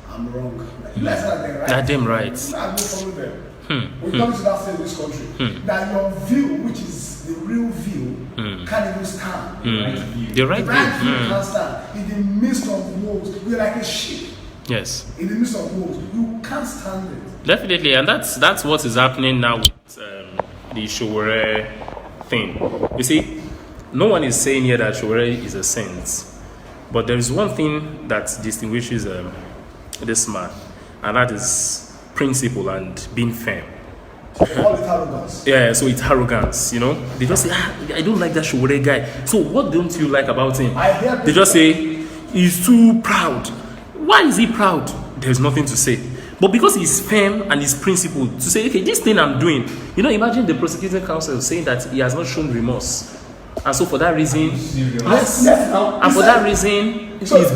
I'm wrong. Like, let's say that they're right. That them right. I go follow them. We come to that stage in this country that your view, which is the real view, can't even stand. The right The right view view. can't stand. In the midst of wolves, you're like a sheep. Yes. In the midst of wolves, you can't stand it. Definitely, and that's what is happening now with the Showore thing. You see, no one is saying here that Showore is a saint, but there is one thing that distinguishes this man, and that is principle and being firm. They call it arrogance. Yeah, so it's arrogance, you know. They just say, I don't like that Showore guy. So what don't you like about him? They just say, he's too proud. Why is he proud? There's nothing to say. But because he's firm and he's principled, to say, okay, this thing I'm doing, you know, imagine the prosecuting counsel saying that he has not shown remorse. And so for that reason, yes, and for that reason, the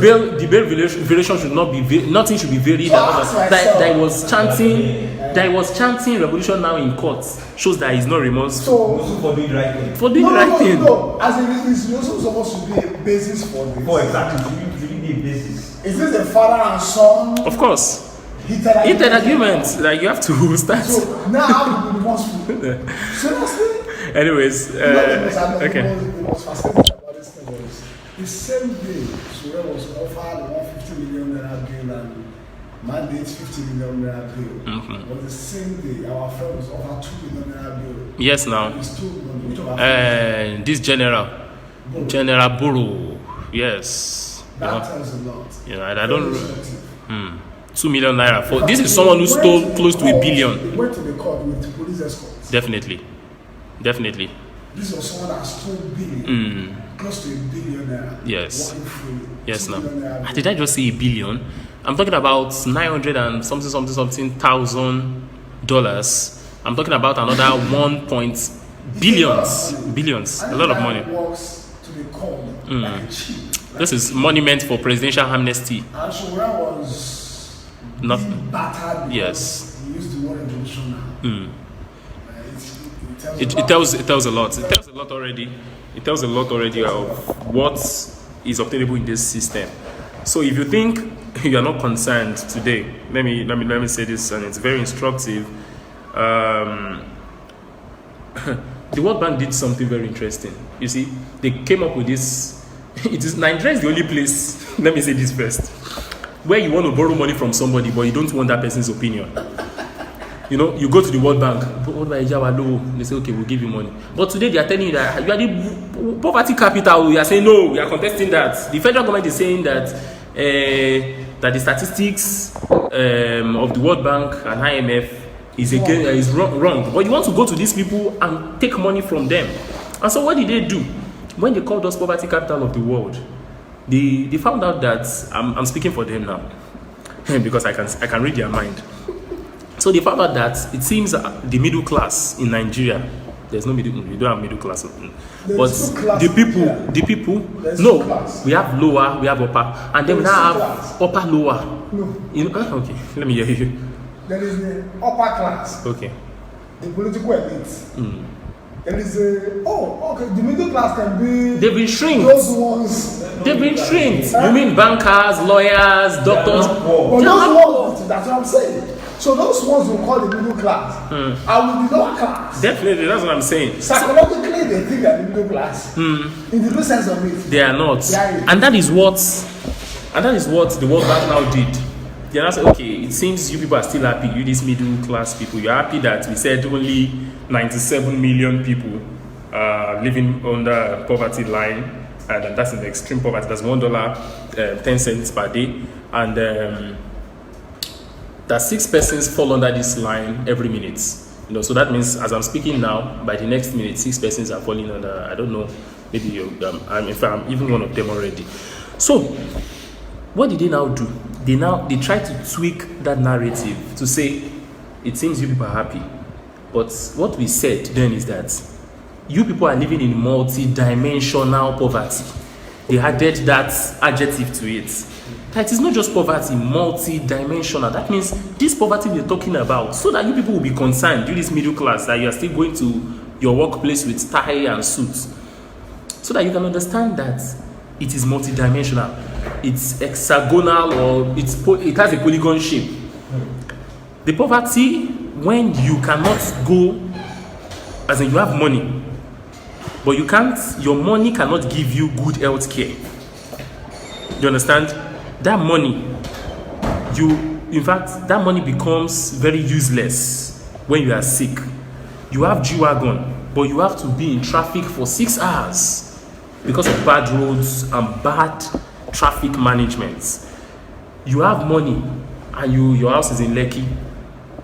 bail violation should not be, nothing should be varied. That he was chanting revolution now in court shows that he's not remorseful. So for doing the right thing. For doing the right thing. No. As it is also supposed to be a basis for this. Oh, exactly. It should be a basis. Is this a father and son? Of course. Heated Arguments. Like you have to start. So now I'm remorseful. Seriously? Anyways, okay. The most fascinating about this thing was the same day Sure was offered 150 million naira bill and mandate 50 million naira bill. Was the same day our friend was offered 2 million naira bill. Yes, now. It's 2 million. Which of our friends? This General Buru. Yes. That tells a lot. I don't. 2 million naira for this is someone who stole close to $1 billion. He went to the court with police escorts. Definitely. This was someone that stole billion, close to $1 billion naira. Yes. Yes, now. Naira. Did I just say $1 billion? I'm talking about 900 and something thousand dollars. I'm talking about another billions. A lot of money. Walks to the court like a chief. This is monument for presidential amnesty. And so where was Nothing. battered? Yes. He used the word revolutionary. It tells a lot. It tells a lot already. It tells a lot already of what is obtainable in this system. So if you think you are not concerned today, let me say this, and it's very instructive. The World Bank did something very interesting. You see, they came up with this. Nigeria is the only place. Let me say this first, where you want to borrow money from somebody, but you don't want that person's opinion. You go to the World Bank. They say, okay, we'll give you money. But today they are telling you that you are the poverty capital. You are saying no. We are contesting that. The federal government is saying that the statistics of the World Bank and IMF is wrong. But you want to go to these people and take money from them. And so what did they do? When they called us poverty capital of the world, they found out that I'm speaking for them now because I can read their mind. So they found out that it seems the middle class in Nigeria, there's no middle, we don't have middle class. But the people, no, we have lower, we have upper, and then we now have upper lower. No. Okay, let me hear you. There is the upper class. Okay. The political elite. There is the middle class can be. They've been shrinked. Those ones. They've been shrinked. You mean bankers, lawyers, doctors? But those ones, that's what I'm saying. So those ones we call the middle class are with the lower class. Definitely, that's what I'm saying. Psychologically, they think they're the middle class. In the real sense of it, they are not. And that is what the World Bank now did. They now said, okay, it seems you people are still happy. You these middle class people, you're happy that we said only 97 million people are living under poverty line, and that's in extreme poverty. That's $1 10 cents per day, and that 6 persons fall under this line every minute. So that means as I'm speaking now, by the next minute, 6 persons are falling under. I don't know, maybe I'm even one of them already. So what did they now do? They try to tweak that narrative to say it seems you people are happy, but what we said then is that you people are living in multi-dimensional poverty. They added that adjective to it. That is not just poverty, multi-dimensional. That means this poverty we're talking about, so that you people will be concerned, you this middle class, that you are still going to your workplace with tie and suits, so that you can understand that it is multi-dimensional. It's hexagonal, or it has a polygon shape. The poverty, when you cannot go, as in you have money, but your money cannot give you good health care. Do you understand? That money, that money becomes very useless when you are sick. You have G-Wagon, but you have to be in traffic for 6 hours because of bad roads and bad traffic management. You have money and your house is in Lekki,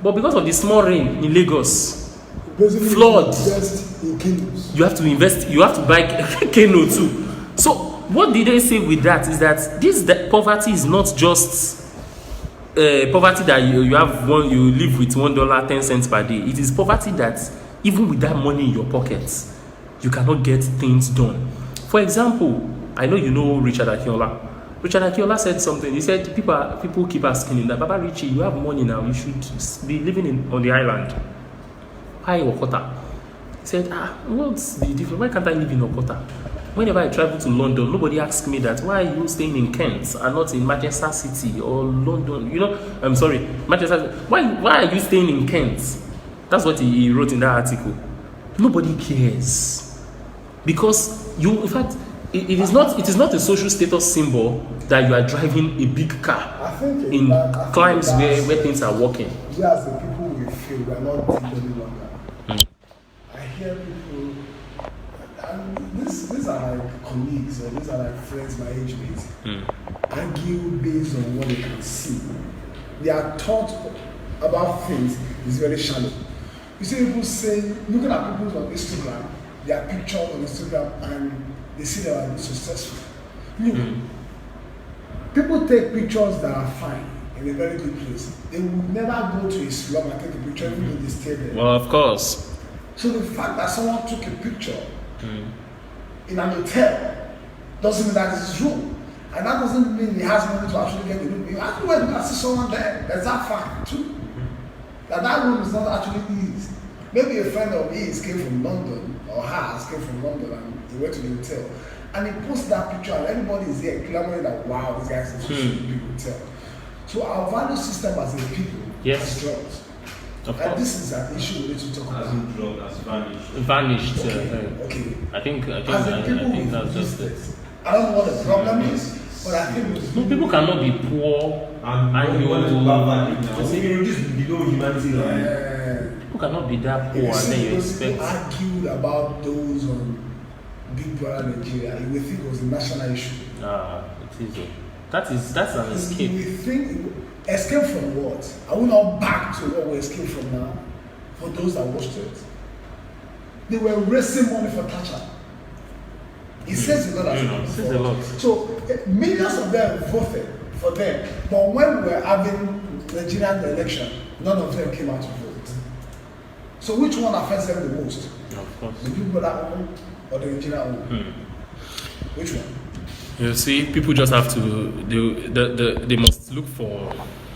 but because of the small rain in Lagos, flood, you have to invest, you have to buy Keno too. So what did they say with that is that poverty is not just poverty that you have you live with $1 10 cents per day. It is poverty that even with that money in your pockets, you cannot get things done. For example, I know you know Richard Akinola. Richard Akinola said something. He said people keep asking him that, Baba Richie, you have money now, you should be living on the island. Why Okota? He said, what's the difference? Why can't I live in Okota? Whenever I travel to London, nobody asks me that. Why are you staying in Kent and not in Manchester City or London? You know, I'm sorry, Manchester. Why are you staying in Kent? That's what he wrote in that article. Nobody cares because you, in fact, it is not a social status symbol that you are driving a big car in climes where things are working. We as the people we feel we are not deep any longer. I hear people, and these are like colleagues or these are like friends my age mates, argue based on what they can see. Their thought about things is very shallow. You see people saying, looking at people on Instagram, their picture on Instagram, and they see they are successful. People take pictures that are fine in a very good place. They will never go to a slum and take a picture even though they stay there. Well, of course. So the fact that someone took a picture in an hotel doesn't mean that it's true. And that doesn't mean he has money to actually get the room. You actually went to see someone there. There's that fact too. That room is not actually his. Maybe a friend of his came from London, or hers came from London, and he went to the hotel. And he posted that picture, and everybody is there clamoring that, wow, this guy's in such a big hotel. So our value system as a people has dropped. And this is an issue we need to talk about. Hasn't dropped, has vanished. Vanished. Okay. I think that's just it. I don't know what the problem is, but I think no, people cannot be poor and you want to below humanity. People cannot be that poor and then you expect. People argued about those on Big Brother Nigeria. You would think it was a national issue. It is. That's an escape. You would think escape from what? Are we not back to what we escaped from now? For those that watched it, they were raising money for Thatcher. It says a lot. It says a lot. So millions of them voted for them, but when we were having the Nigerian election, none of them came out to vote. So which one affects them the most? Of course. The people that own or the Nigerian own? Which one? You see, people just have to they must look for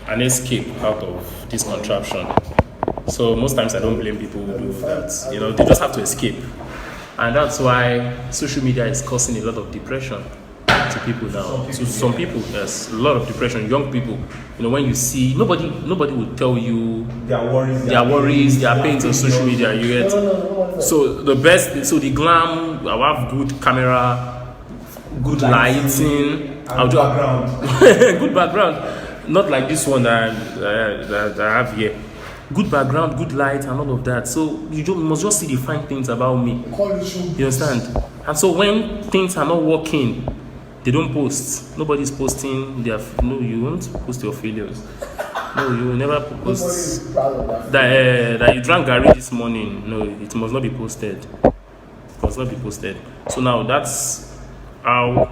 an escape out of this contraption. So most times I don't blame people who do that. You know, they just have to escape. And that's why social media is causing a lot of depression to people now. To some people, there's a lot of depression. Young people, you know, when you see nobody will tell you their worries, their pains on social media. You get so the glam. I have good camera, good lighting. I'll do good background, not like this one that I have here. Good background, good light, and all of that. So you must just see the fine things about me. You understand? And so when things are not working, they don't post. Nobody's posting their. No, you won't post your failures. No, you will never post that you drank Gary this morning. No, it must not be posted. It must not be posted. So now that's how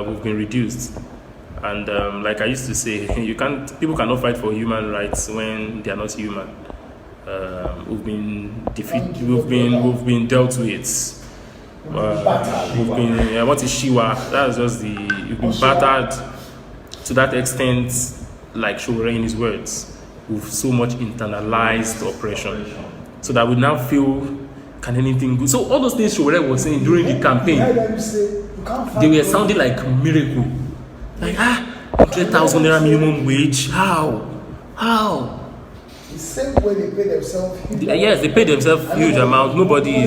we've been reduced. And like I used to say, people cannot fight for human rights when they are not human. We've been defeated. We've been dealt with. We've been what is Shiwa? That's just you've been battered to that extent, like Showore in his words, with so much internalized oppression, so that we now feel, can anything good? So all those things Showore was saying during the campaign, they were sounding like a miracle. Like 100,000 naira minimum wage. How? The same way they pay themselves. Yes, they pay themselves huge amount. Nobody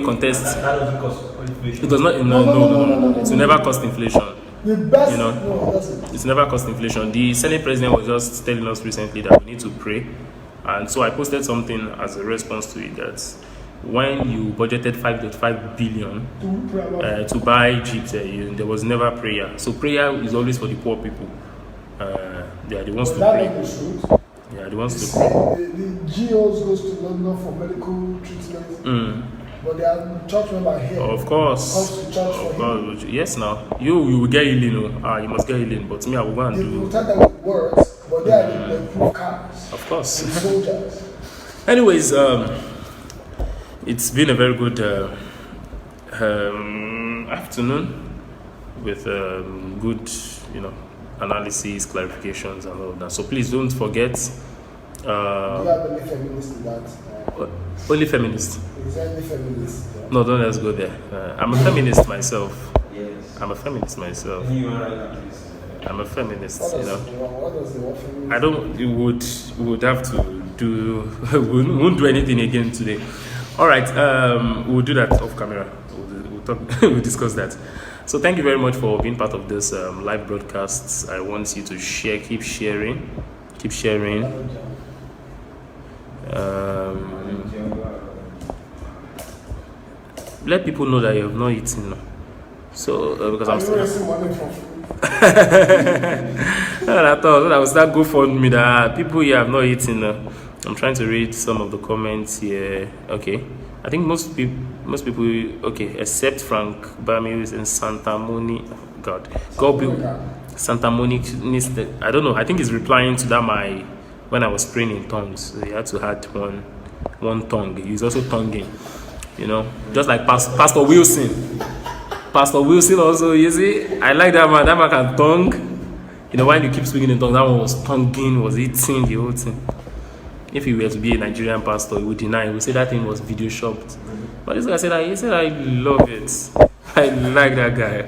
contests. That doesn't cost inflation. It does not. No. It will never cost inflation. The best, you know, no, it doesn't. It's never cost inflation. The Senate president was just telling us recently that we need to pray, and so I posted something as a response to it that when you budgeted 5.5 billion to buy jeeps, there was never prayer. So prayer is always for the poor people. They are the ones to pray. Yeah, the ones to pray. The GOs goes to London for medical treatment. But they are church member here. Of course. Comes to church for him. Yes, now you will get healing. You must get healing. But me, I will go and they do. They protect them with words, but they are the proof cars. Of course. And soldiers. Anyways, it's been a very good afternoon with good, analysis, clarifications, and all of that. So please don't forget, Do you have any feminist in that? Only feminist. Is there any feminist? No, don't let's go there. I'm a feminist myself. Yes. I'm a feminist myself. Human rights activist. I'm a feminist, What you does, know. what does the word feminist? I don't. We would have to do. We won't do anything again today. All right. We'll do that off camera. We'll talk. We'll discuss that. So thank you very much for being part of this live broadcast. I want you to share. Keep sharing. Keep sharing. Let people know that you have not eaten. So because I'm still. raising money for food? And I thought I would start GoFundMe that people here have not eaten. I'm trying to read some of the comments here. Okay, I think most people, okay, except Frank Bami, who is in Santa Monica. God be Santa Monica. I don't know. I think he's replying to that when I was praying in tongues. So he had to add one tongue. He's also tonguing, you know, just like Pastor Wilson. Pastor Wilson also, you see, I like that man. That man can tongue. You know, when you keep speaking in tongues, that one was tonguing, was eating the whole thing. If he were to be a Nigerian pastor, he would deny. He would say that thing was video shopped. But this guy said, I love it. I like that guy.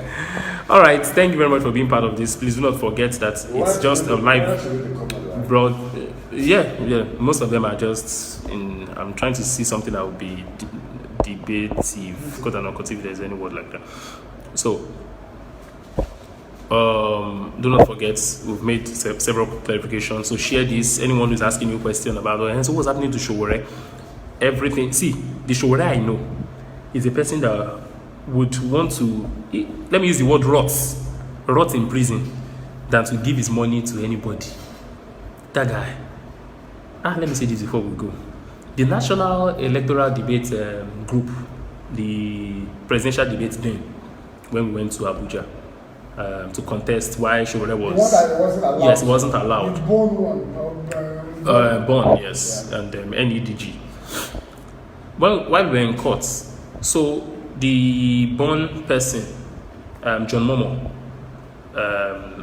All right, thank you very much for being part of this. Please do not forget that it's just a live broad. Yeah. Most of them are just in. I'm trying to see something that would be debative, quote unquote, if there's any word like that. So, do not forget, we've made several clarifications. So share this. Anyone who's asking you a question about it, and so what's happening to Showore? Everything. See, the Showore I know is a person that would want to, let me use the word rot in prison, than to give his money to anybody. That guy. Let me say this before we go. The National Electoral Debate Group, the presidential debate then, when we went to Abuja to contest why Showore was... The one that wasn't allowed. Yes, it wasn't allowed. The Bone one. Bond, yes, yeah. And NEDG. While we were in court, so the Bond person, John Momo,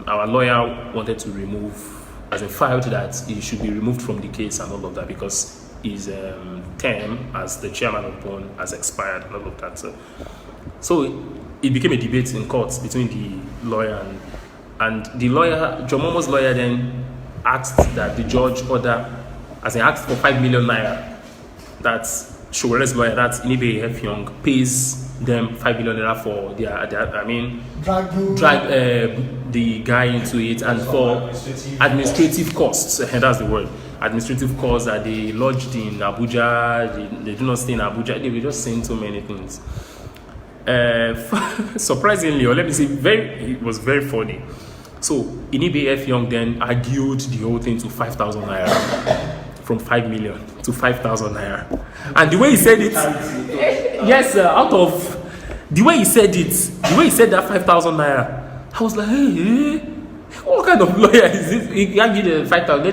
our lawyer wanted to remove, as a filed that he should be removed from the case and all of that because his term as the chairman of Bond has expired and all of that. So it became a debate in court between the lawyer and the lawyer. John Momo's lawyer then asked that the judge asked for 5 million naira. That Showere's lawyer, that's Inibe F. Young, pays them 5 million naira for drag the guy into it and for administrative costs. That's the word. Administrative costs that they lodged in Abuja, they do not stay in Abuja. They were just saying so many things. Surprisingly, or let me say, it was very funny. So Inibe F. Young then argued the whole thing to 5,000 naira. From 5 million to 5,000 naira. And the way he said it, yes, the way he said that 5,000 naira, I was like, hey, what kind of lawyer is this? He can't give the 5,000,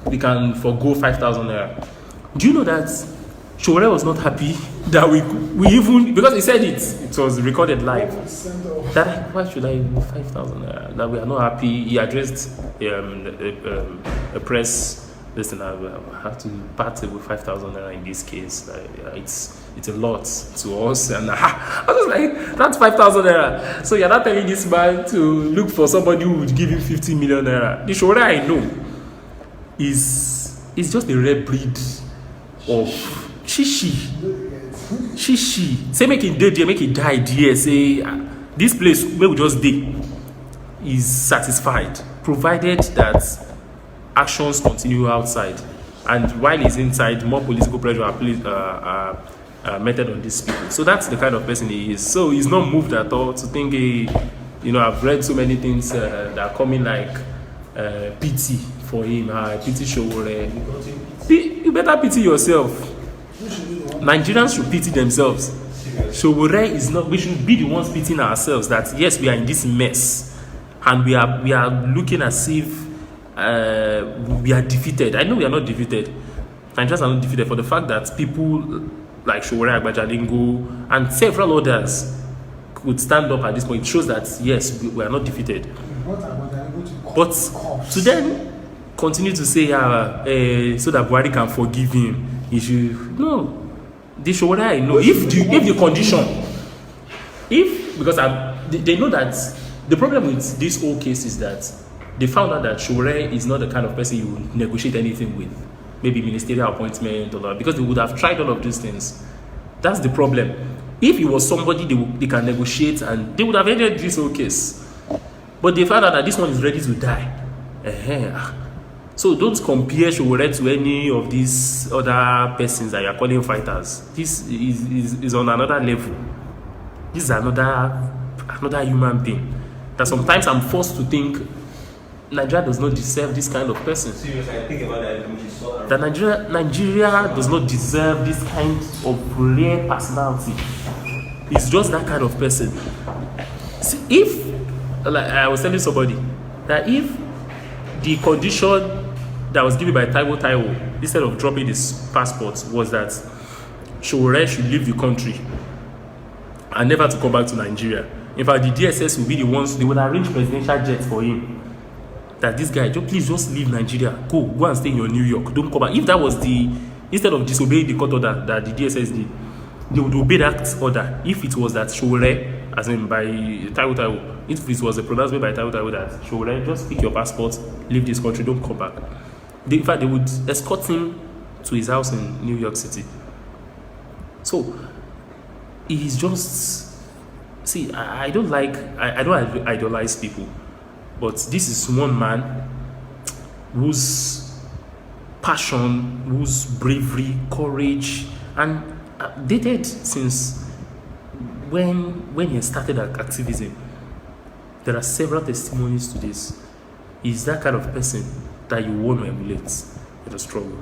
we can forgo 5,000 naira. Do you know that Showore was not happy that we even, because he said it was recorded live, that why should I give 5,000 naira? That we are not happy. He addressed a press. Listen, I have to part with 5,000 naira in this case. It's a lot to us, and I was like, that's 5,000 naira. So you're not telling this man to look for somebody who would give him 50 million naira. The Showore I know is just a rare breed of shishi. Say make it dead there, make it die there. Say this place where we just did is satisfied, provided that actions continue outside, and while he's inside, more political pressure are meted on these people. So that's the kind of person he is. So he's not moved at all to think, I've read so many things that are coming like pity for him, pity Showore. You better pity yourself. Nigerians should pity themselves. Showore is not. We should be the ones pitying ourselves. That yes, we are in this mess, and we are looking as if we are defeated. I know we are not defeated. Nigerians are not defeated for the fact that people like Showore Agbajalingo and several others could stand up at this point. It shows that yes, we are not defeated. But to them, continue to say so that Buhari can forgive him. He should no. They should what I know. If the condition, because they know that the problem with this whole case is that they found out that Showore is not the kind of person you would negotiate anything with, maybe ministerial appointment or because they would have tried all of these things. That's the problem. If he was somebody they can negotiate and they would have ended this whole case, but they found out that this one is ready to die. So don't compare Showore to any of these other persons that you are calling fighters. This is on another level. This is another human being. That sometimes I'm forced to think Nigeria does not deserve this kind of person. Seriously, I think about that when she saw her. That Nigeria does not deserve this kind of rare personality. It's just that kind of person. See, if, like I was telling somebody, that if the condition that was given by Taiwo, instead of dropping his passport, was that Showore should leave the country and never to come back to Nigeria. In fact, the DSS will be the ones, they will arrange presidential jets for him. That this guy, please just leave Nigeria. Go and stay in your New York. Don't come back. If that was instead of disobeying the court order that the DSS did, they would obey that order. If it was that Showore, as in by Taiwo, if it was a pronouncement by Taiwo that Showore, just pick your passport, leave this country, don't come back. In fact, they would escort him to his house in New York City. So, he's just... See, I don't idolize people, but this is one man whose passion, whose bravery, courage, and dated since when he started activism. There are several testimonies to this. He's that kind of person that you want to emulate in the struggle.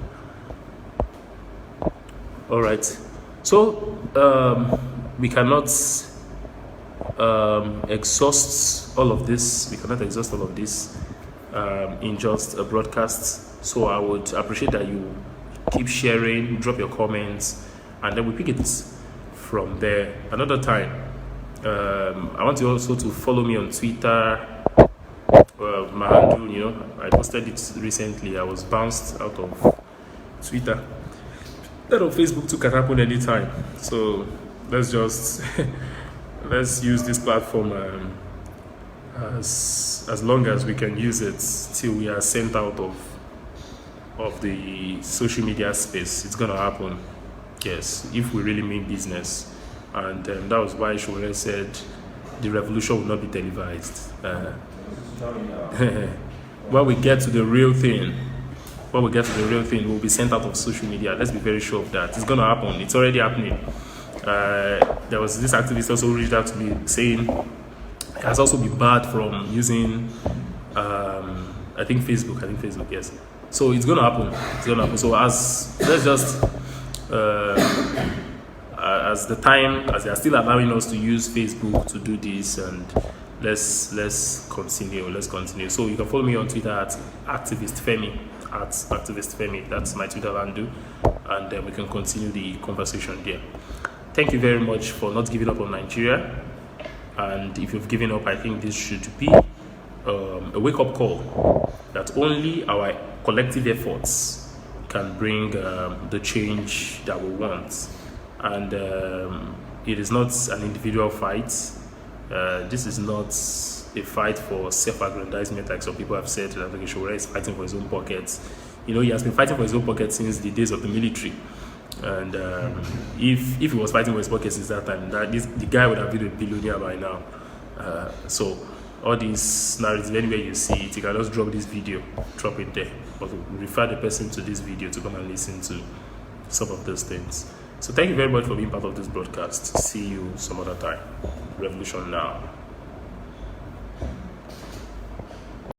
All right. So we cannot exhaust all of this. We cannot exhaust all of this in just a broadcast. So I would appreciate that you keep sharing, drop your comments, and then we pick it from there another time. I want you also to follow me on Twitter. My handle, I posted it recently. I was bounced out of Twitter. That on Facebook too can happen anytime. So let's just let's use this platform as long as we can use it till we are sent out of the social media space. It's gonna happen, yes, if we really mean business. And that was why Showore said the revolution will not be televised. When we get to the real thing, we'll be sent out of social media. Let's be very sure of that. It's gonna happen. It's already happening. There was this activist also reached out to me saying it has also been barred from using I think Facebook, yes. So it's gonna happen. So as they are still allowing us to use Facebook to do this, and let's continue. So you can follow me on Twitter at activist Femi. That's my Twitter handle, and then we can continue the conversation there. Thank you very much for not giving up on Nigeria. And if you've given up, I think this should be a wake-up call that only our collective efforts can bring the change that we want. And it is not an individual fight. This is not a fight for self-aggrandizement, like some people have said that Showore is fighting for his own pockets. He has been fighting for his own pockets since the days of the military. And if he was fighting for his pockets since that time, the guy would have been a billionaire by now. So all these narratives, anywhere you see it, you can just drop this video, drop it there, but refer the person to this video to come and listen to some of those things. So thank you very much for being part of this broadcast. See you some other time. Revolution now.